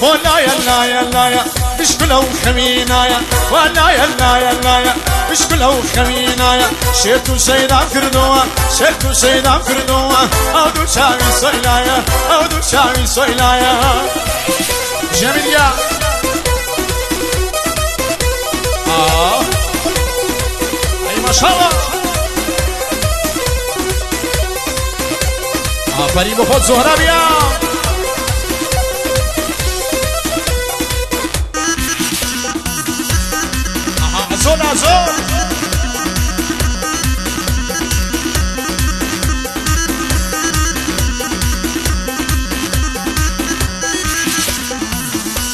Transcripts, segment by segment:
ولا يلا يلا يا مشكلة وخمينايا ولا يلا يلا يا مشكلة وخمينايا شيتو سيدا كردوا شيتو سيدا كردوا أودو شاوي سويلايا أودو شاوي سويلايا جميل يا أي ما شاء الله فريق خود زهرة بيا عزول عزول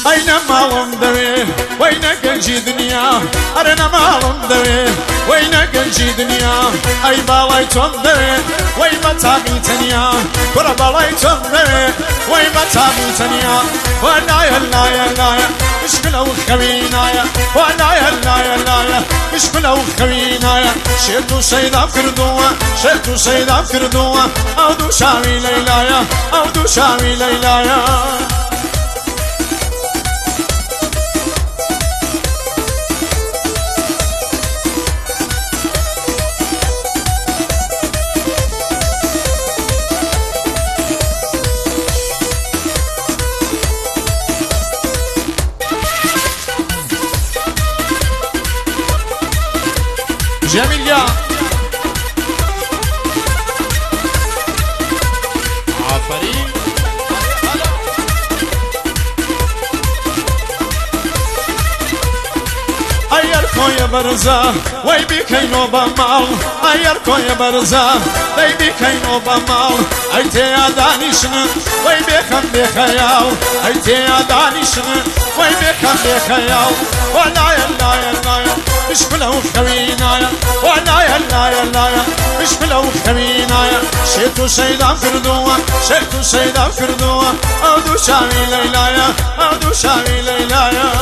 أينما ومدوي وين قنجي دنيا أرنا ما ومدوي وين قنجي دنيا أي بالاي تمدوي وين بتابي تنيا كرة بالاي تمدوي وين بتابي تنيا وانا يلا يلا مشكلة وخوينايا وانا يلا يلا مشكلة وخوينايا شيتو سيدا كردوا شيتو سيدا كردوا أودو شاوي ليلايا أودو شاوي ليلايا جميل يا عفرين أيركو يا برزا وي بكينو بمال أيركو يا برزا وي بكينو بمال أيتي يا دانشن وي بكم بخيال أيتي يا دانشن وي بكم بخيال ولا يلا يلا مشكلة وخوينايا ولا يلا يلا مشكلة وخوينايا شيتو سيدا كردوا شيتو سيدا كردوا أودو شاوي ليلايا أودو شاوي ليلايا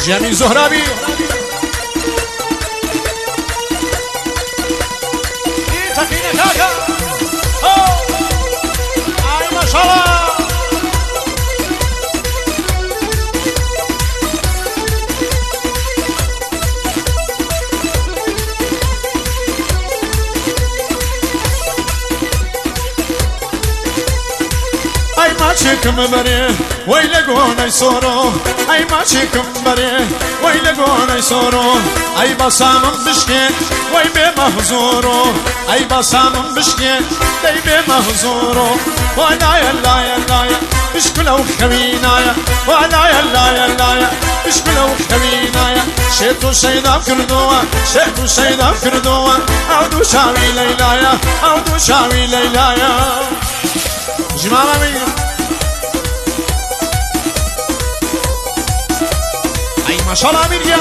جميل زهرابي تقينا كاكا أي ما شاء الله أي ما تشكم بري ويلقون يصورو أي ما تشكم بري ويلقون يصورو أي بسام بشكي وي بمهزورو أي بسام بشكي وي بمهزورو ولا يلا يلا مشكلة وخوينايا ولا يلا يلا مشكلة وخوينايا شيتو سيدا كردوا شيتو سيدا كردوا أودو شاوي ليلايا أودو شاوي ليلايا جمالا مين أي ما شاء الله مين يا